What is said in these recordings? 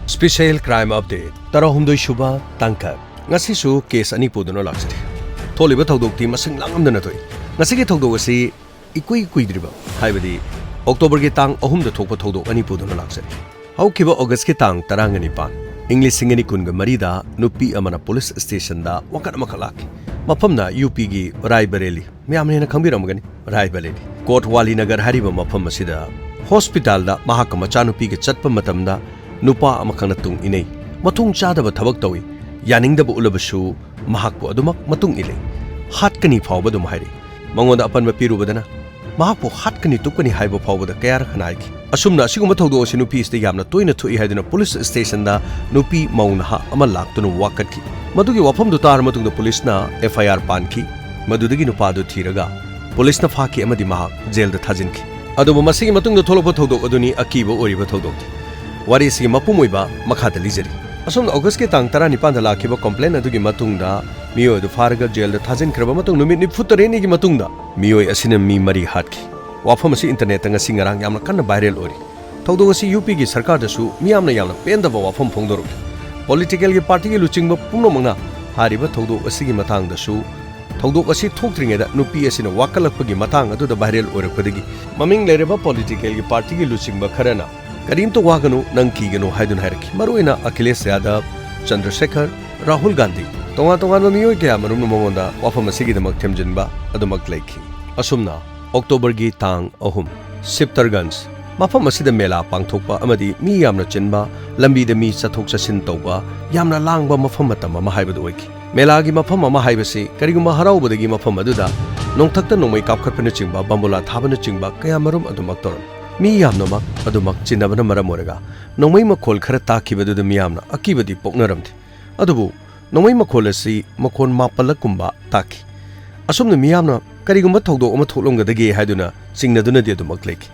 Special Crime Update Tarahumdoi Shuba Tangka Ngasisu case ani puduna laksari Tholiba Thodokti masing langamdana thoi Ngasigi thodok asi ikui kuidriba haibadi October ki tang ahum da thokpa thodok ani puduna laksari Haukiba August ki tang tarangani pan English singani kunga marida nupi amana police station da wakat makalaki Mapamna UP gi Raebareli miyamne na khambiramgani Raebareli Court Wali Nagar hariba mapam asida Hospital da mahakama chanupi gi chatpa matamda Nupa amakang natung inay matung chadaba thabak tawi yaningdaba ulabasu mahakpo adumak matung ilay hat kani phawba dum hairi mangonda apan mapirubadana mahakpo hat kani tukani haiba phawbada kayar khanaiki asumna asiguma thawdo asi nupi iste yamna toina thui haiduna police station da nupi mauna ama laktunu wakatki madugi wafam du tar matungda police na FIR panki madudagi nupa du thiraga police na phaki amadi mahak jail da thajinki aduba masigi matungda tholokpa thawdok aduni akiba oriba thawdok Wari si mapumoiba makhata lijari asomna August ke tang tara nipan da lakiba complaint adugi matungda miyoi du farga jail da thajin kraba matung numit ni futareni gi matungda miyoi asina mi mari hatki wafam asi internet nga singarang yamna kanna viral ori thawdo asi UP gi sarkar da su miyamna yamna penda ba wafam phongdor political gi party gi luchingba pumno mangna hariba thawdo asi gi matang da su thawdo asi thoktringe da nupi asina wakalakpa gi matang adu da viral orakpadagi maming lereba political gi party gi luchingba kharana Karim to waganu nang kigano haidun hairaki maruina Akhilesh Yadav Chandrasekhar Rahul Gandhi tonga miyoi kaya marum mongonda wafam asigi damak themjinba adumak laiki asumna October gi tang ahum Siptarganj mafam asida mela pangthokpa amadi mi yamna chinba lambi da mi chathok chasin tawba yamna langba mafam matama ma haibadu oiki mela gi mafam ama haibasi kariguma haraubadagi mafam aduda nongthakta nongmai kapkhatpana chingba bambula thabana chingba kaya marum adumak toram Mi yamna mak adumak chinabana maram oraga nongmai makhol khara takibadu mi yamna akibadi poknaramdi adubu nongmai makhol asi makhon mapalakumba taki asumna mi yamna karigumba thawdo ama tholonggadagi haiduna singnaduna de adumak leki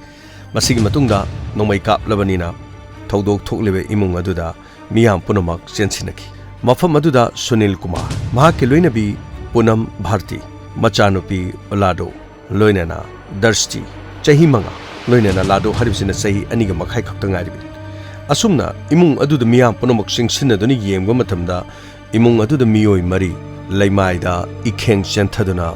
masigi matungda nongmai kaplabanina thawdo thoklebe imung aduda miyam punamak chensinaki mafam aduda Sunil Kumar mahaki loinabi Punam Bharti machanupi Lado loinana Darshti chahi manga Loinana Lado haribsina sahi aniga makhai khakta ngairibi asumna imung aduda miyam punamak singsinna duni yemgwa matamda imung aduda miyoi mari laimaida ikheng chenthaduna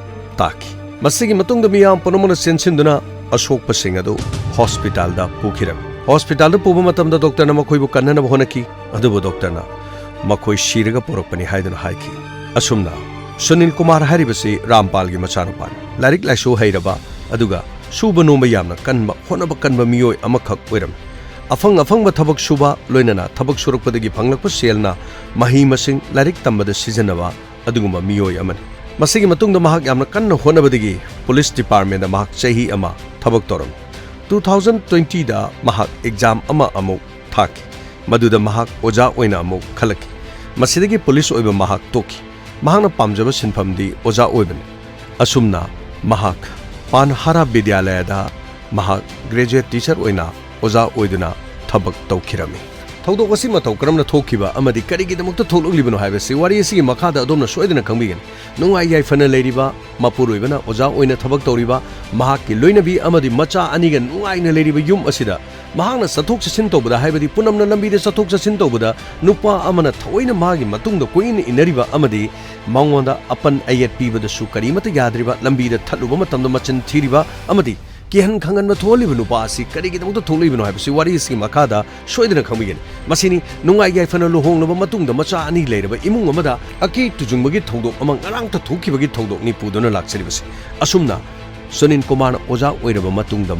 taki masigi matungda miyam punamana sensinduna asokpa sing adu hospital da pukhiram hospital da puba matamda doctor na makhoi bu kannana honaki adubu doctor na makhoi shiraga porokpani haiduna haiki asumna Sunil Kumar haribasi Rampal gi machanupani larik laisho hairaba aduga Suba no mayamna kanba honaba kanba miyoi amakhak oiram afangba thabak suba loinana thabak surakpadagi phanglakpa selna mahi masing larik tambada sijanaba aduguma miyoi amani masigi matungda mahak yamna kanna honabadagi police department da mahak chahi ama thabak toram 2020 da mahak exam ama amuk thaki maduda mahak oja oina amuk khalaki masidagi police oiba mahak toki mahakna pamjaba sinphamdi oja oibani asumna mahak Panhara Vidyalaya mahak graduate teacher oina oja oiduna thabak tawkhirami thawdok asi matau karamna thokiba amadi karigidamukta thologlibano haibasi wari asi makhada adomna soidana khangbigen nungai yaifana leiriba mapuroibana oja oina thabak tawriba mahakki loinabi amadi macha aniga nungaina leiriba yum asida mahakna sathok chasin tawbada haibadi punamna lambi de sathok chasin tawbada nupa amana thoina magi matungda koina inariba amadi mangonda apan ayat pibada su karimata yadriba lambi de thaluba matamda machin thiriba amadi kihan khangan ma tholiba nupa asi karigidamukta tholibano haibasi wari asi makhada soidana khangbigen masini nungai yaifana luhonglaba matungda macha ani leiraba imung amada aki tujungbagi thawdok amang arangta thokibagi thawdok ni pudona lakcharibasi asumna Sunil Kumar oja oiraba matungda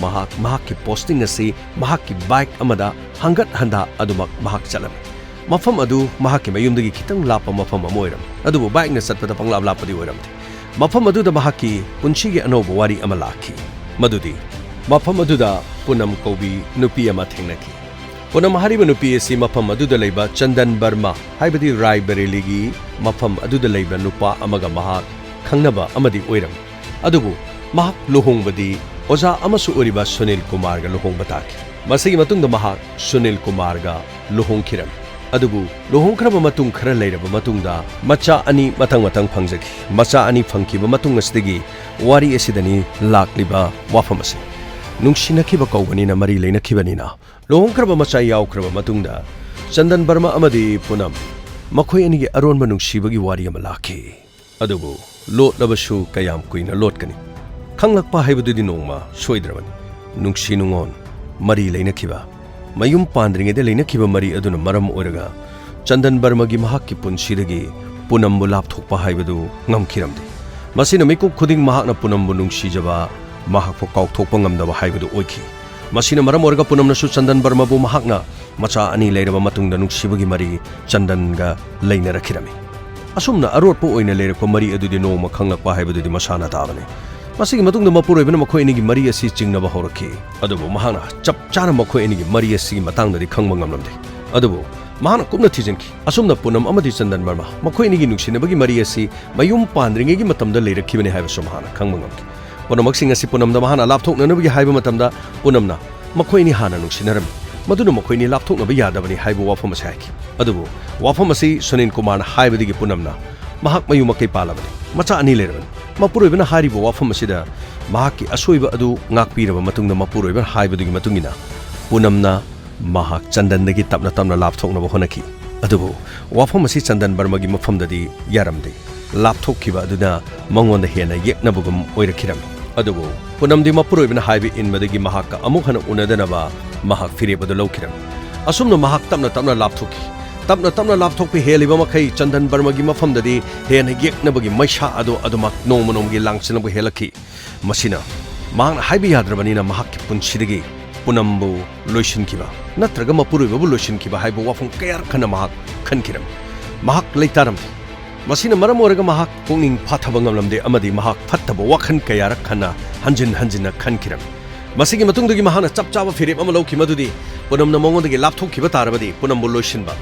mahakki posting asi mahakki bike amada hangat handa adumak mahak chalam mafam adu mahakki mayumdagi khitang lapa mafam amoiram adubu bike na satpada panglap lapadi oiramti mafam adu da mahakki punchigi anoba wari amalaki madudi mafam adu da punam kobi nupi ama thengnaki punam hariba nupi asi mafam adu da leiba Chandan Barma haibadi Raebareli gi mafam adu da leiba nupa amaga mahak khangnaba amadi oiram adubu mahak luhongbadi oja amasu oriba Sunil Kumar ga luhongba taki masigi matungda mahak Sunil Kumar ga luhongkhiram adubu luhongkraba matung khara leiraba matungda macha ani matang phangjaki macha ani phangkiba matung asdagi wari asidani lakliba wafamase nungsinakhiba kawbanina mari leinakhibanina luhongkraba macha yawkraba matungda Chandan Barma amadi Punam Makoi anigi aron manungshibagi wari ama lakhi adubu lot labasu kayam kuina lotkani khanglakpa haibududi nongma soidrabani nungsi nungon mari leinakhiba mayum pandringede leinakhiba mari aduna maram oraga Chandan Barmagi mahakki punsidagi Punambu lapthokpa haibudu ngamkhiramde masina mikuk khuding mahakna Punambu nungsijaba mahakpo kaukthokpa ngamdaba haibudu oikhi masina maram oraga Punamnasu Chandan Barmabu mahakna macha ani leiraba matungda nungsibagi mari Chandanga leinarakirami asumna arotpo oina leirakpa mari adudi noma khanglakpa haibududi masana tabane masigi matungda mapuroibana makhoi anigi mari asi chingnaba horakhi adubu mahana chapchana makhoi anigi mari asi matangdadi khangba ngamlamde adubu mahana kumna thijenki asumna Punam amadi Chandan Barma makhoi anigi nungsinabagi mari asi mayum pandringegi matamda leirakhibani haibasu mahana khangba ngamki Punamaksing asi Punamda mahana lapthoknanabagi haiba matamda Punamna makhoi ni hana nungsinarami maduna makhoi ni lapthoknaba yadabani haiba wafam asi haiki adubu wafam asi Sunin Kumarna haibadigi Punamna mahak mayumakai palabani macha ani leirabani mapuroibana hariba wafam asida mahakki asoiba adu ngakpiraba matungda mapuroibana haibadigi matungina Punamna mahak Chandandagi tapna tapna lapthoknaba honaki adubu wafam asi Chandan Barmagi mafamdadi yaramde lapthokkiba aduna mangonda hena yeknabugum oirakirami adubu Punamdi mapuroibana haibi inmadagi mahakka amuk hana unadanaba mahak firebadu lawkirami asumna mahak tapna tapna lapthokpi heliba makai Chandan Barmagi mafamdadi hena yeknabagi maisha adu adumak nomonomgi langsinabagi helaki masina mahakna haibi yadrabanina mahakki punsidagi Punambu loishinkiba natraga mapuroibabu loishinkiba haiba wafam kayar khana mahak khankirami mahak leitaramdi masina maram oraga mahak pungning phathaba ngamlamde amadi mahak phattaba wakhan kayara khana hanjin hanjina khankirami masigi matungdagi mahana chapchaba fireb ama lawki madudi Punamna mongondagi lapthokkiba tarabadi Punambu loishinba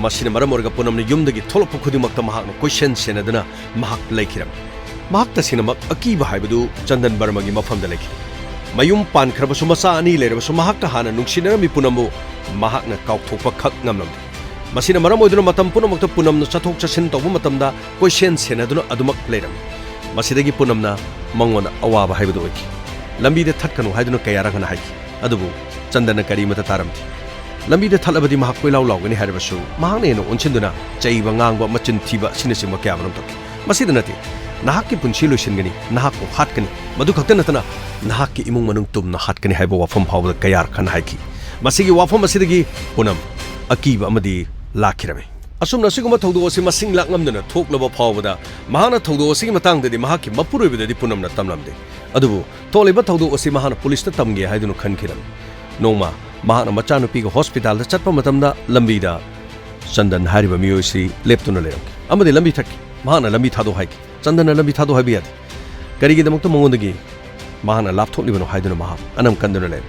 masina maram oraga Punamna yumdagi tholokpa khudimakta mahakna question senaduna mahak laikirami mahak tasinamak akiba haibadu Chandan Barmagi mafamda laiki mayum pan khrabasu macha ani leirabasu mahakta hana nungsinarami Punambu mahakna kaukthokpa khak ngamlamde masina maram oiduna matam punamakta Punamna chathok chasin tawba matamda question senaduna adumak leiram masidagi Punamna mangona awaba haibadu oiki lambida thatkanu haiduna kayara khana haiki adubu Chandana kari mata taramti lambida thalabadi mahak koilaw lawgani haribasu mahakne no onchinduna chaiba ngangba machin thiba sinisima kyabanam tokki masida nati nahakki punsi loisingani nahakko hatkani madu khakta natana nahakki imung manung tumna hatkani haiba wafam phawda kayar khana haiki masigi wafam asidagi Punam akiba amadi lakhirame asumna siguma thawdo asi masing lakngamdana thoklaba phawbada mahana thawdo asi matangdadi mahakki mapuroibadadi Punamna tamlamde adubu tholiba thawdo asi mahana police ta tamge haidunu khankiram nongma mahana machanupi ga hospital da chatpa matamda lambida Chandan hariba miyoisi leptuna leramki amadi lambi thakki mahana lambi thado haiki Chandana lambi thado habiyadi karigi damukta mongondagi mahana lapthoklibano haiduna mahak anam kanduna le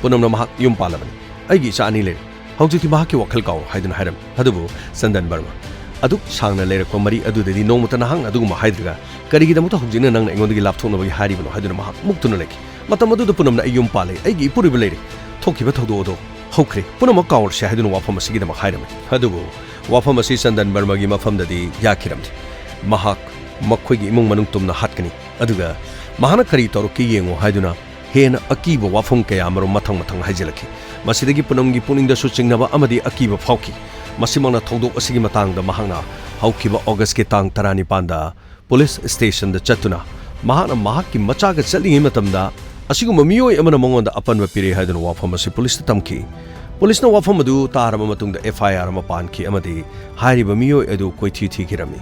Punamna mahak yum palabani aigi cha ani le hawjiki mahakki wakhal kaw haiduna hairam adubu Chandan Barma aduk sangna leirakpa mari adudadi nongmata nahang aduguma haidruga karigi damukta hawjina nangna engondagi lapthoknabagi haribano haiduna mahak muktuna leki matam aduda Punamna ayum pale aigi ipuriba leire thokiba thawdo odo hawkre punamak kawrse haiduna wafam asigidama hairame adubu wafam asi Chandan Barmagi mafamdadi yakiramdi mahak makhoi imung manung tumna hatkani aduga mahana kari toroki yengo haiduna hena akiba wafam kaya amaro mathang mathang haijelaki masidagi Punamgi puningda su chingnaba amadi akiba phawki masimangna thawdok asigi matangda mahangna hawkiba August ke tang 19 da police station da chatuna mahana mahakki machaga chali matamda asiguma miyoi amana mongonda apanwa pire haiduna wafam asi police tamki police na wafam adu tarama matungda FIR ama panki amadi hariba miyoi adu koithi thikirami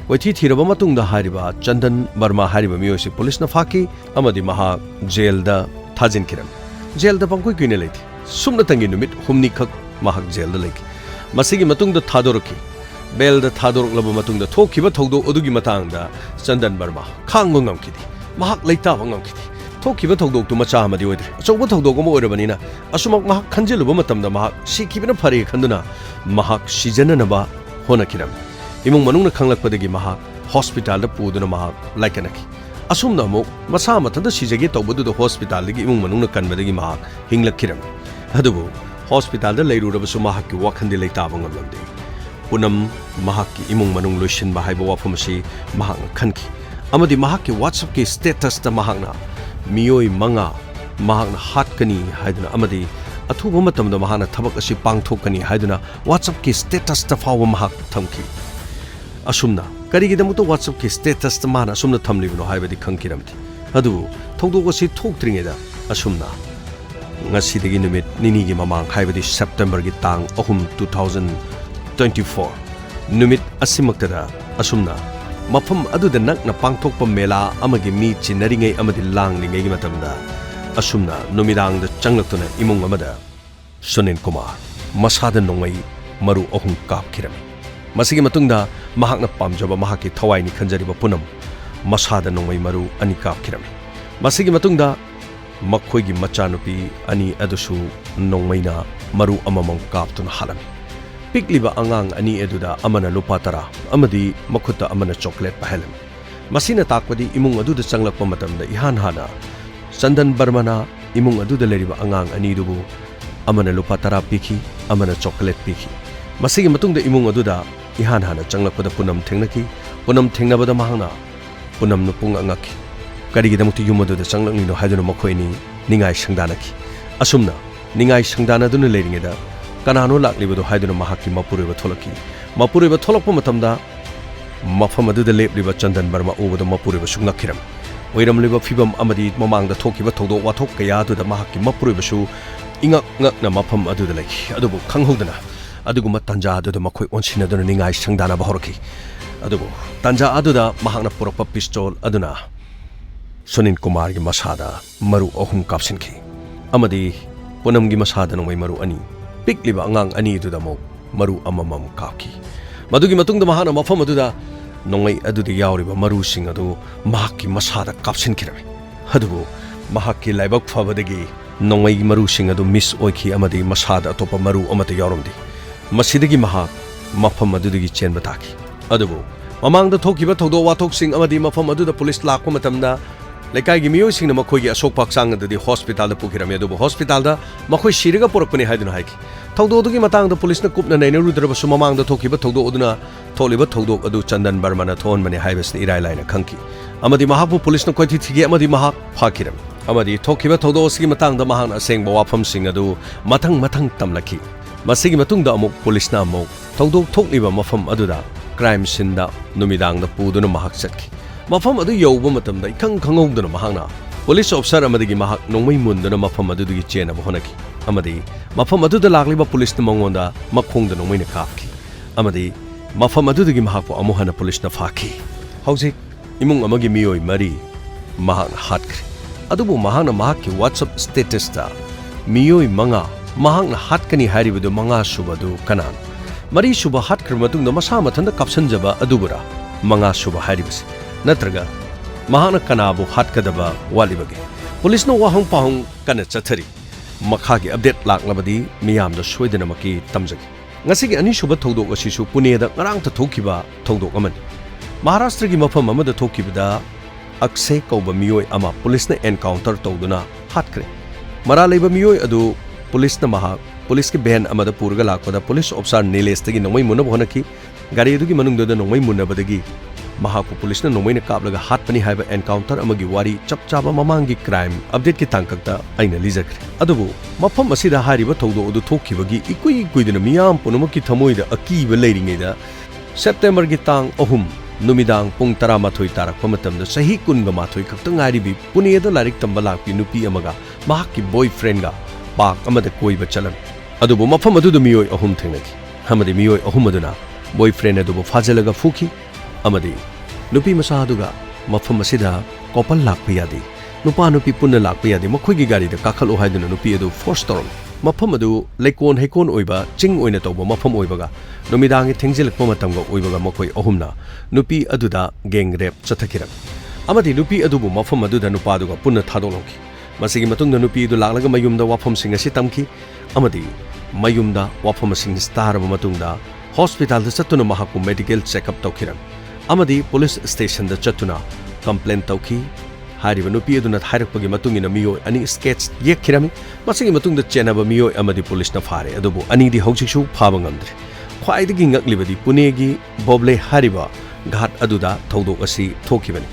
koithi thiraba matungda hariba Chandan Barma hariba miyosi police na faki amadi maha jail da thajin kiram jail da pangkoi kuine leiti sumna tangi numit humni khak mahak jail da leki masigi matungda thadorki bel da thadorok laba matungda thokiba thawdo odugi matangda Chandan Barma khangbo ngamkidi mahak leita ngamkidi thokiba thawdok tu macha amadi oidre achouba thawdok ama oirabanina asumak mahak khanjiluba matamda mahak sikibina phari khanduna mahak sijananaba honakiram imung manungna khanglakpadagi mahak hospital da puduna mahak laikanaki asumna amuk masa mathada sijage tawbudu hospital dagi imung manungna kanbadagi mahak hinglakiram adubu hospital da leirurabasu mahak ki wakhandi leitaba ngamlamde Punam mahak ki imung manung loishin ba haiba wafamasi mahak khanki amadi mahak ki WhatsApp ki status ta mahakna miyoi manga mahakna hatkani haiduna amadi ꯑꯊꯨꯕ ꯃꯇꯝꯗ ꯃꯍꯥꯛꯅ ꯊꯕꯛ ꯑꯁꯤ ꯄꯥꯡꯊꯣꯛꯀꯅꯤ ꯍꯥꯏꯗꯨꯅ ꯋꯥꯠꯁꯑꯞꯀꯤ ꯁ꯭ꯇꯦꯇꯁꯇ ꯐꯥꯎꯕ ꯃꯍꯥꯛ ꯊꯝꯈꯤ꯫ ꯑꯁꯨꯝꯅ ꯀꯔꯤꯒꯤꯗꯃꯛꯇ ꯋꯥꯠꯁꯑꯞꯀꯤ ꯁ꯭ꯇꯦꯇꯁꯇ ꯃꯥꯅ ꯑꯁꯨꯝꯅ ꯊꯝꯂꯤꯕꯅꯣ ꯍꯥꯏꯕꯗꯤ ꯈꯪꯈꯤꯔꯝꯗꯦ꯫ ꯑꯗꯨꯕꯨ ꯊꯧꯗꯣꯛ ꯑꯁꯤ ꯊꯣꯛꯇ꯭ꯔꯤꯉꯩꯗ ꯑꯁꯨꯝꯅ ꯉꯁꯤꯗꯒꯤ ꯅꯨꯃꯤꯠ ꯅꯤꯅꯤꯒꯤ ꯃꯃꯥꯡ ꯍꯥꯏꯕꯗꯤ ꯁꯦꯞꯇꯦꯝꯕꯔꯒꯤ ꯇꯥꯡ 3, 2024 ꯅꯨꯃꯤꯠ ꯑꯁꯤꯃꯛꯇꯗ ꯑꯁꯨꯝꯅ ꯃꯐꯝ ꯑꯗꯨꯗ ꯅꯛꯅ ꯄꯥꯡꯊꯣꯛꯄ ꯃꯦꯂꯥ ꯑꯃꯒꯤ ꯃꯤ ꯆꯤꯟꯅꯔꯤꯉꯩ ꯑꯃꯗꯤ ꯂꯥꯡꯂꯤꯉꯩꯒꯤ ꯃꯇꯝꯗ ꯑꯁꯨꯝꯅ ꯅꯨꯃꯤꯗꯥꯡꯗ ꯆꯪꯂꯛꯇꯨꯅ ꯏꯃꯨꯡ ꯑꯃꯗ ꯁꯨꯅꯤꯜ ꯀꯨꯃꯥꯔ ꯃꯁꯥꯗ ꯅꯣꯡꯃꯩ ꯃꯔꯨ 3 ꯀꯥꯞꯈꯤꯔꯝꯃꯤ꯫ ꯃꯁꯤꯒꯤ ꯃꯇꯨꯡꯗ ꯃꯍꯥꯛꯅ ꯄꯥꯝꯖꯕ ꯃꯍꯥꯛꯀꯤ ꯊꯋꯥꯏꯅꯤ ꯈꯟꯖꯔꯤꯕ ꯄꯨꯅꯝ ꯃꯁꯥꯗ ꯅꯣꯡꯃꯩ ꯃꯔꯨ 2 ꯀꯥꯞꯈꯤꯔꯝꯃꯤ꯫ ꯃꯁꯤꯒꯤ ꯃꯇꯨꯡꯗ ꯃꯈꯣꯏꯒꯤ ꯃꯆꯥꯅꯨꯄꯤ 2 ꯑꯗꯨꯁꯨ ꯅꯣꯡꯃꯩꯅ ꯃꯔꯨ 1 ꯀꯥꯞꯇꯨꯅ ꯍꯥꯠꯂꯝꯃꯤ꯫ ꯄꯤꯛꯂꯤꯕ ꯑꯉꯥꯡ 2 ꯑꯗꯨꯗ ꯑꯃꯅ ꯂꯨꯄꯥ 10 ꯑꯃꯗꯤ ꯃꯈꯨꯠꯇ ꯑꯃꯅ ꯆꯣꯀ꯭ꯂꯦꯠ ꯄꯥꯏꯍꯜꯂꯝꯃꯤ꯫ ꯃꯁꯤꯅ ꯇꯥꯛꯄꯗꯤ ꯏꯃꯨꯡ ꯑꯗꯨꯗ ꯆꯪꯂꯛꯄ ꯃꯇꯝꯗ ꯏꯍꯥꯟ ꯍꯥꯟꯅ ꯆꯟꯗꯟ ꯕꯔꯃꯅ ꯏꯃꯨꯡ ꯑꯗꯨꯗ ꯂꯩꯔꯤꯕ ꯑꯉꯥꯡ 2 ꯑꯗꯨꯕꯨ ꯑꯃꯅ ꯂꯨꯄꯥ 10 ꯄꯤꯈꯤ, ꯑꯃꯅ ꯆꯣꯀ꯭ꯂꯦꯠ ꯄꯤꯈꯤ꯫ ꯃꯁꯤꯒꯤ ꯃꯇꯨꯡꯗ ꯏꯃꯨꯡ ꯑꯗꯨꯗ ꯏꯍꯥꯟ ꯍꯥꯟꯅ ꯆꯪꯂꯛꯄꯗ ꯄꯨꯅꯝ ꯊꯦꯡꯅꯈꯤ꯫ ꯄꯨꯅꯝ ꯊꯦꯡꯅꯕꯗ ꯃꯍꯥꯛꯅ ꯄꯨꯅꯝꯅ ꯄꯨꯡ ꯉꯛꯈꯤ꯫ ꯀꯔꯤꯒꯤꯗꯃꯛꯇ ꯌꯨꯝ ꯑꯗꯨꯗ ꯆꯪꯂꯛꯂꯤꯅꯣ ꯍꯥꯏꯗꯨꯅ ꯃꯈꯣꯏꯅꯤ ꯅꯤꯡꯉꯥꯏ ꯁꯪꯗꯥꯅꯈꯤ꯫ ꯑꯁꯨꯝꯅ ꯅꯤꯡꯉꯥꯏ ꯁꯪꯗꯥꯅꯗꯨꯅ ꯂꯩꯔꯤꯉꯩꯗ ꯀꯅꯥꯅꯣ ꯂꯥꯛꯂꯤꯕꯗꯣ ꯍꯥꯏꯗꯨꯅ ꯃꯍꯥꯛꯀꯤ ꯃꯄꯨꯔꯣꯏꯕ ꯊꯣꯛꯂꯛꯈꯤ꯫ ꯃꯄꯨꯔꯣꯏꯕ ꯊꯣꯛꯂꯛꯄ ꯃꯇꯝꯗ ꯃꯐꯝ ꯑꯗꯨꯗ ꯂꯦꯞꯂꯤꯕ ꯆꯟꯗꯟ ꯕꯔꯃ ꯎꯕꯗ ꯃꯄꯨꯔꯣꯏꯕꯁꯨ ꯉꯛꯈꯤꯔꯝꯃꯤ꯫ ꯑꯣꯏꯔꯝꯂꯤꯕ ꯐꯤꯚꯝ ꯑꯃꯗꯤ ꯃꯃꯥꯡꯗ ꯊꯣꯛꯈꯤꯕ ꯊꯧꯗꯣꯛ ꯋꯥꯊꯣꯛ ꯀꯌꯥ ꯑꯗꯨꯗ ꯃꯍꯥꯛꯀꯤ ꯃꯄꯨꯔꯣꯏꯕꯁꯨ ꯏꯉꯛ ꯉꯛꯅ ꯃꯐꯝ ꯑꯗꯨꯗ ꯂꯩꯈꯤ꯫ ꯑꯗꯨꯕꯨ ꯈꯪꯍꯧꯗꯅ ꯑꯗꯨꯒꯨꯝꯕ ꯇꯥꯟꯖꯥ ꯑꯗꯨꯗ ꯃꯈꯣꯏ ꯑꯣꯟꯁꯤꯟꯅꯗꯨꯅ ꯅꯤꯡꯉꯥꯏ ꯁꯪꯗꯥꯅꯕ ꯍꯧꯔꯛꯈꯤ꯫ ꯑꯗꯨꯕꯨ ꯇꯥꯟꯖꯥ ꯑꯗꯨꯗ ꯃꯍꯥꯛꯅ ꯄꯨꯔꯛꯄ ꯄꯤꯁꯇꯣꯜ ꯑꯗꯨꯅ ꯁꯨꯅꯤꯜ ꯀꯨꯃꯥꯔꯒꯤ ꯃꯁꯥꯗ ꯃꯔꯨ 3 ꯀꯥꯞꯁꯤꯟꯈꯤ ꯑꯃꯗꯤ ꯄꯨꯅꯝꯒꯤ ꯃꯁꯥꯗ ꯅꯣꯡꯃꯩ ꯃꯔꯨ 2, ꯄꯤꯛꯂꯤꯕ ꯑꯉꯥꯡ 2 ꯑꯗꯨꯗ ꯑꯃꯨꯛ ꯃꯔꯨ 1 ꯀꯥꯞꯈꯤ꯫ ꯃꯗꯨꯒꯤ ꯃꯇꯨꯡꯗ ꯃꯍꯥꯛꯅ ꯃꯐꯝ ꯑꯗꯨꯗ ꯅꯣꯡꯃꯩ ꯑꯗꯨꯗ ꯌꯥꯎꯔꯤꯕ ꯃꯔꯨꯁꯤꯡ ꯑꯗꯨ ꯃꯍꯥꯛꯀꯤ ꯃꯁꯥꯗ ꯀꯥꯞꯁꯤꯟꯈꯤꯔꯝꯃꯤ꯫ ꯑꯗꯨꯕꯨ ꯃꯍꯥꯛꯀꯤ ꯂꯥꯏꯕꯛ ꯐꯕꯗꯒꯤ ꯅꯣꯡꯃꯩꯒꯤ ꯃꯔꯨꯁꯤꯡ ꯑꯗꯨ ꯃꯤꯁ ꯑꯣꯏꯈꯤ ꯑꯃꯗꯤ ꯃꯁꯥꯗ ꯑꯇꯣꯞꯄ ꯃꯔꯨ ꯑꯃꯠꯇ ꯌꯥꯎꯔꯝꯗꯦ꯫ ꯃꯁꯤꯗꯒꯤ ꯃꯍꯥꯛ ꯃꯐꯝ ꯑꯗꯨꯗꯒꯤ ꯆꯦꯟꯕ ꯇꯥꯈꯤ꯫ ꯑꯗꯨꯕꯨ ꯃꯃꯥꯡꯗ ꯊꯣꯛꯈꯤꯕ ꯊꯧꯗꯣꯛ ꯋꯥꯊꯣꯛꯁꯤꯡ ꯑꯃꯗꯤ ꯃꯐꯝ ꯑꯗꯨꯗ ꯄꯨꯂꯤꯁ ꯂꯥꯛꯄ ꯃꯇꯝꯗ ꯂꯩꯀꯥꯏꯒꯤ ꯃꯤꯑꯣꯏꯁꯤꯡꯅ ꯃꯈꯣꯏꯒꯤ ꯑꯁꯣꯛꯄ ꯍꯛꯆꯥꯡ ꯑꯗꯨꯗꯤ ꯍꯣꯁꯄꯤꯇꯥꯜꯗ ꯄꯨꯈꯤꯔꯝꯃꯤ꯫ ꯑꯗꯨꯕꯨ ꯍꯣꯁꯄꯤꯇꯥꯜꯗ ꯃꯈꯣꯏ ꯁꯤꯔꯒ ꯄꯨꯔꯛꯄꯅꯤ ꯍꯥꯏꯗꯨꯅ ꯍꯥꯏꯈꯤ꯫ ꯊꯧꯗꯣꯛ ꯑꯗꯨꯒꯤ ꯃꯇꯥꯡꯗ ꯄꯨꯂꯤꯁꯅ ꯀꯨꯞꯅ ꯅꯩꯅꯔꯨꯗ꯭ꯔꯕꯁꯨ ꯃꯃꯥꯡꯗ ꯊꯣꯛꯈꯤꯕ ꯊꯧꯗꯣꯛ ꯑꯗꯨꯅ ꯊꯣꯛꯂꯤꯕ ꯊꯧꯗꯣꯛ ꯑꯗꯨ ꯆꯟꯗꯟ ꯕꯔꯃꯅ ꯊꯣꯛꯍꯟꯕꯅꯤ ꯍꯥꯏꯕꯁꯤ ꯏꯔꯥꯏ ꯂꯥꯏꯅ ꯈꯪꯈꯤ ꯑꯃꯗꯤ ꯃꯍꯥꯛꯄꯨ ꯄꯨꯂꯤꯁꯅ ꯀꯣꯏꯊꯤ ꯊꯤꯈꯤ ꯑꯃꯗꯤ ꯃꯍꯥꯛ ꯐꯥꯈꯤꯔꯝꯃꯤ ꯑꯃꯗꯤ ꯊꯣꯛꯈꯤꯕ ꯊꯧꯗꯣꯛ ꯑꯁꯤꯒꯤ ꯃꯇꯥꯡꯗ ꯃꯍꯥꯛꯅ ꯑꯁꯦꯡꯕ ꯋꯥꯐꯝꯁꯤꯡ ꯑꯗꯨ ꯃꯊꯪ ꯇꯝꯂꯛꯈꯤ꯫ ꯃꯁꯤꯒꯤ ꯃꯇꯨꯡꯗ ꯑꯃꯨꯛ ꯄꯨꯂꯤꯁꯅ ꯑꯃꯨꯛ ꯊꯧꯗꯣꯛ ꯊꯣꯛꯂꯤꯕ ꯃꯐꯝ ꯑꯗꯨꯗ ꯀ꯭ꯔꯥꯏꯝ ꯁꯤꯟꯗ ꯅꯨꯃꯤꯗꯥꯡꯗ ꯄꯨꯗꯨꯅ ꯃꯍꯥꯛ ꯆꯠꯈꯤ꯫ ꯃꯐꯝ ꯑꯗꯨ ꯌꯧꯕ ꯃꯇꯝꯗ ꯏꯈꯪ ꯈꯪꯍꯧꯗꯅ ꯃꯍꯥꯛꯅ ꯄꯨꯂꯤꯁ ꯑꯣꯐꯤꯁꯥꯔ ꯑꯃꯗꯒꯤ ꯃꯍꯥꯛ ꯅꯣꯡꯃꯩ ꯃꯨꯟꯗꯨꯅ ꯃꯐꯝ ꯑꯗꯨꯗꯒꯤ ꯆꯦꯟꯅꯕ ꯍꯣꯠꯅꯈꯤ ꯑꯃꯗꯤ ꯃꯐꯝ ꯑꯗꯨꯗ ꯂꯥꯛꯂꯤꯕ ꯄꯨꯂꯤꯁꯅ ꯃꯉꯣꯟꯗ ꯃꯈꯣꯡꯗ ꯅꯣꯡꯃꯩꯅ ꯀꯥꯞꯈꯤ ꯑꯃꯗꯤ ꯃꯐꯝ ꯑꯗꯨꯗꯒꯤ ꯃꯍꯥꯛꯄꯨ ꯑꯃꯨꯛ ꯍꯟꯅ ꯄꯨꯂꯤꯁꯅ ꯐꯥꯈꯤ꯫ ꯍꯧꯖꯤꯛ ꯏꯃꯨꯡ ꯑꯃꯒꯤ ꯃꯤꯑꯣꯏ 4 ꯃꯍꯥꯛꯅ ꯍꯥꯠꯈ꯭ꯔꯦ꯫ ꯑꯗꯨꯕꯨ ꯃꯍꯥꯛꯅ ꯃꯍꯥꯛꯀꯤ WhatsApp ꯁ꯭ꯇꯦꯇꯁꯇ ꯃꯤꯑꯣꯏ 5 ꯃꯍꯥꯛꯅ ꯍꯥꯠꯀꯅꯤ ꯍꯥꯏꯔꯤꯕꯗꯨ 5 ꯁꯨꯕꯗꯨ ꯀꯅꯥꯅꯣ? 4 ꯁꯨꯕ ꯍꯥꯠꯈ꯭ꯔꯕ ꯃꯇꯨꯡꯗ ꯃꯁꯥ ꯃꯊꯟꯇ ꯀꯥꯞꯁꯟꯖꯕ ꯑꯗꯨꯕꯨꯔꯥ 5 ꯁꯨꯕ ꯍꯥꯏꯔꯤꯕꯁꯤ? ꯅꯠꯇ꯭ꯔꯒ ꯃꯍꯥꯛꯅ ꯀꯅꯥꯕꯨ ꯍꯥꯠꯀꯗꯕ ꯋꯥꯠꯂꯤꯕꯒꯦ? ꯄꯨꯂꯤꯁꯅ ꯋꯥꯍꯪ ꯄꯥꯎꯍꯪ ꯀꯟꯅ ꯆꯠꯊꯔꯤ꯫ ꯃꯈꯥꯒꯤ ꯑꯞꯗꯦꯠ ꯂꯥꯛꯂꯕꯗꯤ ꯃꯤꯌꯥꯝꯗ ꯁꯣꯏꯗꯅꯃꯛꯀꯤ ꯇꯝꯖꯒꯦ꯫ ꯉꯁꯤꯒꯤ ꯑꯅꯤꯁꯨꯕ ꯊꯧꯗꯣꯛ ꯑꯁꯤꯁꯨ ꯄꯨꯅꯦꯗ ꯉꯔꯥꯡꯇ ꯊꯣꯛꯈꯤꯕ ꯊꯧꯗꯣꯛ ꯑꯃꯅꯤ꯫ ꯃꯍꯥꯔꯥꯁꯇ꯭ꯔꯒꯤ ꯃꯐꯝ ꯑꯃꯗ ꯊꯣꯛꯈꯤꯕꯗ ꯑꯛꯁꯦ ꯀꯧꯕ ꯃꯤꯑꯣꯏ ꯑꯃ ꯄꯨꯂꯤꯁꯅ ꯑꯦꯟꯀꯥꯎꯟꯇꯔ ꯇꯧꯗꯨꯅ ꯍꯥꯠꯈ꯭ꯔꯦ꯫ ꯃꯔꯥꯜ ꯂꯩꯕ ꯃꯤꯑꯣꯏ ꯑꯗꯨ ꯄꯨꯂꯤꯁꯅ ꯃꯍꯥꯛ ꯄꯨꯂꯤꯁꯀꯤ ꯚꯦꯟ ꯑꯃꯗ ꯄꯨꯔꯒ ꯂꯥꯛꯄꯗ ꯄꯨꯂꯤꯁ ꯑꯣꯐꯤꯁꯥꯔ ꯅꯤꯂꯦꯁꯇꯒꯤ ꯅꯣꯡꯃꯩ ꯃꯨꯟꯅꯕ ꯍꯣꯠꯅꯈꯤ꯫ ꯒꯥꯔꯤ ꯑꯗꯨꯒꯤ ꯃꯅꯨꯡꯗ ꯅꯣꯡꯃꯩ ꯃꯨꯟꯅꯕꯗꯒꯤ ꯃꯍꯥꯛꯄꯨ ꯄꯨꯂꯤꯁꯅ ꯅꯣꯡꯃꯩꯅ ꯀꯥꯞꯂꯒ ꯍꯥꯠꯄꯅꯤ ꯍꯥꯏꯕ ꯑꯦꯟꯀꯥꯎꯟꯇꯔ ꯑꯃꯒꯤ ꯋꯥꯔꯤ ꯆꯞ ꯆꯥꯕ ꯃꯃꯥꯡꯒꯤ ꯀ꯭ꯔꯥꯏꯝ ꯑꯞꯗꯦꯠꯀꯤ ꯇꯥꯡꯀꯛꯇ ꯑꯩꯅ ꯂꯤꯖꯈ꯭ꯔꯦ꯫ ꯑꯗꯨꯕꯨ ꯃꯐꯝ ꯑꯁꯤꯗ ꯍꯥꯏꯔꯤꯕ ꯊꯧꯗꯣꯛ ꯑꯗꯨ ꯊꯣꯛꯈꯤꯕꯒꯤ ꯏꯀꯨꯏ ꯀꯨꯏꯗꯅ ꯃꯤꯌꯥꯝ ꯄꯨꯝꯅꯃꯛꯀꯤ ꯊꯃꯣꯏꯗ ꯑꯀꯤꯕ ꯂꯩꯔꯤꯉꯩꯗ ꯁꯦꯞꯇꯦꯝꯕꯔꯒꯤ ꯇꯥꯡ 3 ꯅꯨꯃꯤꯗꯥꯡ ꯄꯨꯡ 12 ꯇꯥꯔꯛꯄ ꯃꯇꯝꯗ ꯆꯍꯤ 12 ꯈꯛꯇ ꯉꯥꯏꯔꯤꯕꯤ ꯄꯨꯅꯦꯗ ꯂꯥꯏꯔꯤꯛ ꯇꯝꯕ ꯂꯥꯛꯄꯤ ꯅꯨꯄꯤ ꯑꯃꯒ ꯃꯍꯥꯛꯀꯤ ꯕꯣꯏꯐ꯭ꯔꯦꯟꯒ ꯄꯥꯔꯛ ꯑꯃꯗ ꯀꯣꯏꯕ ꯆꯠꯂꯝꯃꯤ꯫ ꯑꯗꯨꯕꯨ ꯃꯐꯝ ꯑꯗꯨꯗ ꯃꯤꯑꯣꯏ 3 ꯊꯦꯡꯅꯈꯤ ꯑꯃꯗꯤ ꯃꯤꯑꯣꯏ 3 ꯑꯗꯨꯅ ꯕꯣꯏꯐ꯭ꯔꯦꯟ ꯑꯗꯨꯕꯨ ꯐꯥꯖꯤꯜꯂꯒ ꯐꯨꯈꯤ ꯑꯃꯗꯤ ꯅꯨꯄꯤ ꯃꯆꯥ ꯑꯗꯨꯒ ꯃꯐꯝ ꯑꯁꯤꯗ ꯀꯣꯄꯜ ꯂꯥꯛꯄ ꯌꯥꯗꯦ, ꯅꯨꯄꯥ ꯅꯨꯄꯤ ꯄꯨꯟꯅ ꯂꯥꯛꯄ ꯌꯥꯗꯦ, ꯃꯈꯣꯏꯒꯤ ꯒꯥꯔꯤꯗ ꯀꯥꯈꯠꯂꯣ ꯍꯥꯏꯗꯨꯅ ꯅꯨꯄꯤ ꯑꯗꯨ ꯐꯣꯔꯁ ꯇꯧꯔꯝꯃꯤ꯫ ꯃꯐꯝ ꯑꯗꯨ ꯂꯩꯀꯣꯟ ꯍꯩꯀꯣꯟ ꯑꯣꯏꯕ ꯆꯤꯡ ꯑꯣꯏꯅ ꯇꯧꯕ ꯃꯐꯝ ꯑꯣꯏꯕꯒ ꯅꯨꯃꯤꯗꯥꯡꯒꯤ ꯊꯦꯡꯖꯤꯜꯂꯛꯄ ꯃꯇꯝꯒ ꯑꯣꯏꯕꯒ ꯃꯈꯣꯏ 3ꯅ ꯅꯨꯄꯤ ꯑꯗꯨꯗ ꯒꯦꯡ ꯔꯦꯞ ꯆꯠꯊꯈꯤꯔꯝꯃꯤ ꯑꯃꯗꯤ ꯅꯨꯄꯤ ꯑꯗꯨꯕꯨ ꯃꯐꯝ ꯑꯗꯨꯗ ꯅꯨꯄꯥꯗꯨꯒ ꯄꯨꯟꯅ ꯊꯥꯗꯣꯛꯂꯝꯈꯤ꯫ ꯃꯁꯤꯒꯤ ꯃꯇꯨꯡꯗ ꯅꯨꯄꯤ ꯑꯗꯨ ꯂꯥꯛꯂꯒ ꯃꯌꯨꯝꯗ ꯋꯥꯐꯝꯁꯤꯡ ꯑꯁꯤ ꯇꯝꯈꯤ ꯑꯃꯗꯤ ꯃꯌꯨꯝꯗ ꯋꯥꯐꯝꯁꯤꯡ ꯇꯥꯔꯕ ꯃꯇꯨꯡꯗ ꯍꯣꯁꯄꯤꯇꯥꯜꯗ ꯆꯠꯇꯨꯅ ꯃꯍꯥꯛꯄꯨ ꯃꯦꯗꯤꯀꯦꯜ ꯆꯦꯛꯑꯞ ꯇꯧꯈꯤꯔꯝꯃꯤ ꯑꯃꯗꯤ ꯄꯨꯂꯤꯁ ꯁ꯭ꯇꯦꯁꯟꯗ ꯆꯠꯇꯨꯅ ꯀꯝꯄ꯭ꯂꯦꯟ ꯇꯧꯈꯤ꯫ ꯍꯥꯏꯔꯤꯕ ꯅꯨꯄꯤ ꯑꯗꯨꯅ ꯍꯥꯏꯔꯛꯄꯒꯤ ꯃꯇꯨꯡ ꯏꯟꯅ ꯃꯤꯑꯣꯏ 2 ꯁ꯭ꯀꯦꯠꯆ ꯌꯦꯛꯈꯤꯔꯝꯃꯤ꯫ ꯃꯁꯤꯒꯤ ꯃꯇꯨꯡꯗ ꯆꯦꯟꯅꯕ ꯃꯤꯑꯣꯏ ꯑꯃꯗꯤ ꯄꯨꯂꯤꯁꯅ ꯐꯥꯔꯦ ꯑꯗꯨꯕꯨ 2ꯗꯤ ꯍꯧꯖꯤꯛꯁꯨ ꯐꯥꯕ ꯉꯝꯗ꯭ꯔꯤ꯫ ꯈ꯭ꯋꯥꯏꯗꯒꯤ ꯉꯛꯂꯤꯕꯗꯤ ꯄꯨꯅꯦꯒꯤ ꯕꯣꯕ꯭ꯂꯦ ꯍꯥꯏꯔꯤꯕ ꯘꯥꯠ ꯑꯗꯨꯗ ꯊꯧꯗꯣꯛ ꯑꯁꯤ ꯊꯣꯛꯈꯤꯕꯅꯤ꯫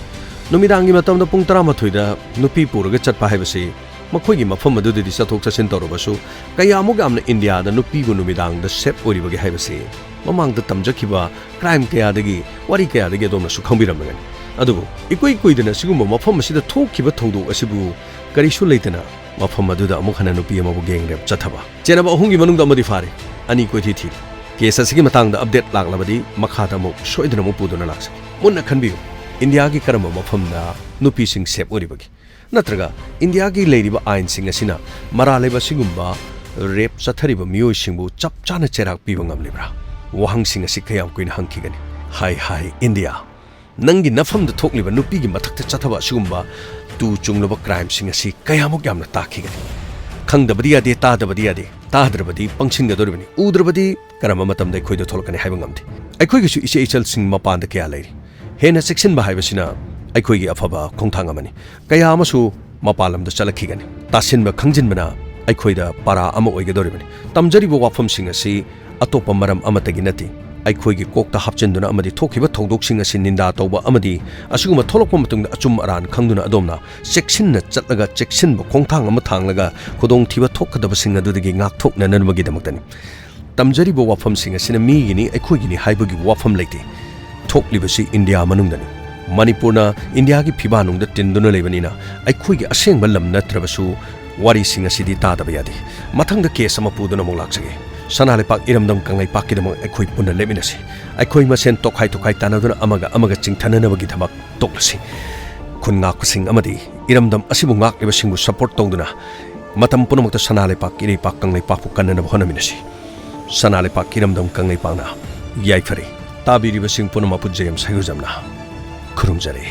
ꯅꯨꯃꯤꯗꯥꯡꯒꯤ ꯃꯇꯝꯗ ꯄꯨꯡ 11ꯗ ꯅꯨꯄꯤ ꯄꯨꯔꯒ ꯆꯠꯄ ꯍꯥꯏꯕꯁꯤ ꯃꯈꯣꯏꯒꯤ ꯃꯐꯝ ꯑꯗꯨꯗꯗꯤ ꯆꯠꯊꯣꯛ ꯆꯠꯁꯤꯟ ꯇꯧꯔꯕꯁꯨ ꯀꯌꯥꯃꯨꯛ ꯌꯥꯝꯅ ꯏꯟꯗꯤꯌꯥꯗ ꯅꯨꯄꯤꯕꯨ ꯅꯨꯃꯤꯗꯥꯡꯗ ꯁꯦꯞ ꯑꯣꯏꯔꯤꯕꯒꯦ ꯍꯥꯏꯕꯁꯤ ꯃꯃꯥꯡꯗ ꯇꯝꯖꯈꯤꯕ ꯀ꯭ꯔꯥꯏꯝ ꯀꯌꯥꯗꯒꯤ ꯋꯥꯔꯤ ꯀꯌꯥꯗꯒꯤ ꯑꯗꯣꯝꯅꯁꯨ ꯈꯪꯕꯤꯔꯝꯃꯒꯅꯤ ꯑꯗꯨꯕꯨ ꯏꯀꯨꯏ ꯀꯨꯏꯗꯅ ꯁꯤꯒꯨꯝꯕ ꯃꯐꯝ ꯑꯁꯤꯗ ꯊꯣꯛꯈꯤꯕ ꯊꯧꯗꯣꯛ ꯑꯁꯤꯕꯨ ꯀꯔꯤꯁꯨ ꯂꯩꯇꯅ ꯃꯐꯝ ꯑꯗꯨꯗ ꯑꯃꯨꯛ ꯍꯟꯅ ꯅꯨꯄꯤ ꯑꯃꯕꯨ ꯒꯦꯡ ꯔꯦꯞ ꯆꯠꯊꯕ ꯆꯦꯟꯅꯕ 3ꯒꯤ ꯃꯅꯨꯡꯗ ꯑꯃꯗꯤ ꯐꯥꯔꯦ 2 ꯀꯣꯏꯊꯤ ꯊꯤꯔꯤ ꯀꯦꯁ ꯑꯁꯤꯒꯤ ꯃꯇꯥꯡꯗ ꯑꯞꯗꯦꯠ ꯂꯥꯛꯂꯕꯗꯤ ꯃꯈꯥꯗ ꯑꯃꯨꯛ ꯁꯣꯏꯗꯅ ꯑꯃꯨꯛ ꯄꯨꯗꯨꯅ ꯂꯥꯛꯁꯤ ꯃꯨꯟꯅ ꯈꯟꯕꯤꯌꯨ ꯏꯟꯗꯤꯌꯥꯒꯤ ꯀꯔꯝꯕ ꯃꯐꯝꯗ ꯅꯨꯄꯤꯁꯤꯡ ꯁꯦꯞ ꯑꯣꯏꯔꯤꯕꯒꯦ ꯅꯠꯇ꯭ꯔꯒ ꯏꯟꯗꯤꯌꯥꯒꯤ ꯂꯩꯔꯤꯕ ꯑꯥꯏꯟꯁꯤꯡ ꯑꯁꯤꯅ ꯃꯔꯥ ꯂꯩꯕ ꯑꯁꯤꯒꯨꯝꯕ ꯔꯦꯞ ꯆꯠꯊꯔꯤꯕ ꯃꯤꯑꯣꯏꯁꯤꯡꯕꯨ ꯆꯞ ꯆꯥꯅ ꯆꯩꯔꯥꯛ ꯄꯤꯕ ꯉꯝꯂꯤꯕ꯭ꯔꯥ ꯋꯥꯍꯪꯁꯤꯡ ꯑꯁꯤ ꯀꯌꯥꯝ ꯀꯨꯏꯅ ꯍꯪꯈꯤꯒꯅꯤ ꯍꯥꯏ ꯏꯟꯗꯤꯌꯥ ꯅꯪꯒꯤ ꯅꯐꯝꯗ ꯊꯣꯛꯂꯤꯕ ꯅꯨꯄꯤꯒꯤ ꯃꯊꯛꯇ ꯆꯠꯊꯕ ꯑꯁꯤꯒꯨꯝꯕ ꯇꯨ ꯆꯨꯡꯂꯕ ꯀ꯭ꯔꯥꯏꯝꯁꯤꯡ ꯑꯁꯤ ꯀꯌꯥꯃꯨꯛ ꯌꯥꯝꯅ ꯇꯥꯈꯤꯒꯅꯤ ꯈꯪꯗꯕꯗꯤ ꯌꯥꯗꯦ ꯇꯥꯗꯕꯗꯤ ꯌꯥꯗꯦ ꯇꯥꯗ꯭ꯔꯕꯗꯤ ꯄꯪꯁꯤꯟꯒꯗꯧꯔꯤꯕꯅꯤ ꯎꯗ꯭ꯔꯕꯗꯤ ꯀꯔꯝꯕ ꯃꯇꯝꯗ ꯑꯩꯈꯣꯏꯗ ꯊꯣꯛꯂꯛꯀꯅꯤ ꯍꯥꯏꯕ ꯉꯝꯗꯦ ꯑꯩꯈꯣꯏꯒꯤꯁꯨ ꯏꯆꯦ ꯏꯆꯜꯁꯤꯡ ꯃꯄꯥꯟꯗ ꯀꯌꯥ ꯂꯩꯔꯤ ꯍꯦꯟꯅ ꯆꯦꯛꯁꯤꯟꯕ ꯍꯥꯏꯕꯁꯤꯅ ꯑꯩꯈꯣꯏꯒꯤ ꯑꯐꯕ ꯈꯣꯡꯊꯥꯡ ꯑꯃꯅꯤ ꯀꯌꯥ ꯑꯃꯁꯨ ꯃꯄꯥꯟ ꯂꯝꯗ ꯆꯠꯂꯛꯈꯤꯒꯅꯤ ꯇꯥꯁꯤꯟꯕ ꯈꯪꯖꯤꯟꯕꯅ ꯑꯩꯈꯣꯏꯗ ꯄꯥꯔꯥ ꯑꯃ ꯑꯣꯏꯒꯗꯧꯔꯤꯕꯅꯤ ꯇꯝꯖꯔꯤꯕ ꯋꯥꯐꯝꯁꯤꯡ ꯑꯁꯤ ꯑꯇꯣꯞꯄ ꯃꯔꯝ ꯑꯃꯠꯇꯒꯤ ꯅꯠꯇꯦ ꯑꯩꯈꯣꯏꯒꯤ ꯀꯣꯛꯇ ꯍꯥꯞꯆꯤꯟꯗꯨꯅ ꯑꯃꯗꯤ ꯊꯣꯛꯈꯤꯕ ꯊꯧꯗꯣꯛꯁꯤꯡ ꯑꯁꯤ ꯅꯤꯟꯗꯥ ꯇꯧꯕ ꯑꯃꯗꯤ ꯑꯁꯤꯒꯨꯝꯕ ꯊꯣꯛꯂꯛꯄ ꯃꯇꯨꯡꯗ ꯑꯆꯨꯝ ꯑꯔꯥꯟ ꯈꯪꯗꯨꯅ ꯑꯗꯣꯝꯅ ꯆꯦꯛꯁꯤꯟꯅ ꯆꯠꯂꯒ ꯆꯦꯛꯁꯤꯟꯕ ꯈꯣꯡꯊꯥꯡ ꯑꯃ ꯊꯥꯡꯂꯒ ꯈꯨꯗꯣꯡꯊꯤꯕ ꯊꯣꯛꯀꯗꯕꯁꯤꯡ ꯑꯗꯨꯗꯒꯤ ꯉꯥꯛꯊꯣꯛꯅꯅꯕꯒꯤꯗꯃꯛꯇꯅꯤ ꯇꯝꯖꯔꯤꯕ ꯋꯥꯐꯝꯁꯤꯡ ꯑꯁꯤꯅ ꯃꯤꯒꯤꯅꯤ ꯑꯩꯈꯣꯏꯒꯤꯅꯤ ꯍꯥꯏꯕꯒꯤ ꯋꯥꯐꯝ ꯂꯩꯇꯦ ꯊꯣꯛꯂꯤꯕꯁꯤ ꯏꯟꯗꯤꯌꯥ ꯃꯅꯨꯡꯗꯅꯤ ꯃꯅꯤꯄꯨꯔꯅ ꯏꯟꯗꯤꯌꯥꯒꯤ ꯐꯤꯕꯥꯅꯨꯡꯗ ꯇꯤꯟꯗꯨꯅ ꯂꯩꯕꯅꯤꯅ ꯑꯩꯈꯣꯏꯒꯤ ꯑꯁꯦꯡꯕ ꯂꯝ ꯅꯠꯇ꯭ꯔꯕꯁꯨ ꯋꯥꯔꯤꯁꯤꯡ ꯑꯁꯤꯗꯤ ꯇꯥꯗꯕ ꯌꯥꯗꯦ ꯃꯊꯪꯗ ꯀꯦꯁ ꯑꯃ ꯄꯨꯗꯨꯅ ꯑꯃꯨꯛ ꯂꯥꯛꯆꯒꯦ ꯁꯅꯥꯂꯩꯄꯥꯛ ꯏꯔꯝꯗꯝ ꯀꯪꯂꯩꯄꯥꯛꯀꯤꯗꯃꯛ ꯑꯩꯈꯣꯏ ꯄꯨꯟꯅ ꯂꯦꯞꯃꯤꯟꯅꯁꯤ ꯑꯩꯈꯣꯏ ꯃꯁꯦꯟ ꯇꯣꯈꯥꯏ ꯇꯣꯈꯥꯏ ꯇꯥꯟꯅꯗꯨꯅ ꯑꯃꯒ ꯆꯤꯡꯊꯅꯅꯕꯒꯤꯗꯃꯛ ꯇꯣꯛꯂꯁꯤ ꯈꯨꯟ ꯉꯥꯛꯄꯁꯤꯡ ꯑꯃꯗꯤ ꯏꯔꯝꯗꯝ ꯑꯁꯤꯕꯨ ꯉꯥꯛꯂꯤꯕꯁꯤꯡꯕꯨ ꯁꯄꯣꯔꯠ ꯇꯧꯗꯨꯅ ꯃꯇꯝ ꯄꯨꯝꯅꯃꯛꯇ ꯁꯅꯥꯂꯩꯄꯥꯛ ꯏꯔꯩꯄꯥꯛ ꯀꯪꯂꯩꯄꯥꯛꯄꯨ ꯀꯟꯅꯅꯕ ꯍꯣꯠꯅꯃꯤꯟꯅꯁꯤ ꯁꯅꯥꯂꯩꯄꯥꯛ ꯏꯔꯝꯗꯝ ꯀꯪꯂꯩꯄꯥꯛꯅ ꯌꯥꯏꯐꯔꯦ ꯇꯥꯕꯤꯔꯤꯕꯁꯤꯡ ꯄꯨꯝꯅꯃꯛꯄꯨ ꯖꯦꯝꯁ ꯍꯩꯒꯨꯖꯝꯅ ꯈꯨꯔꯨꯝꯖꯔꯤ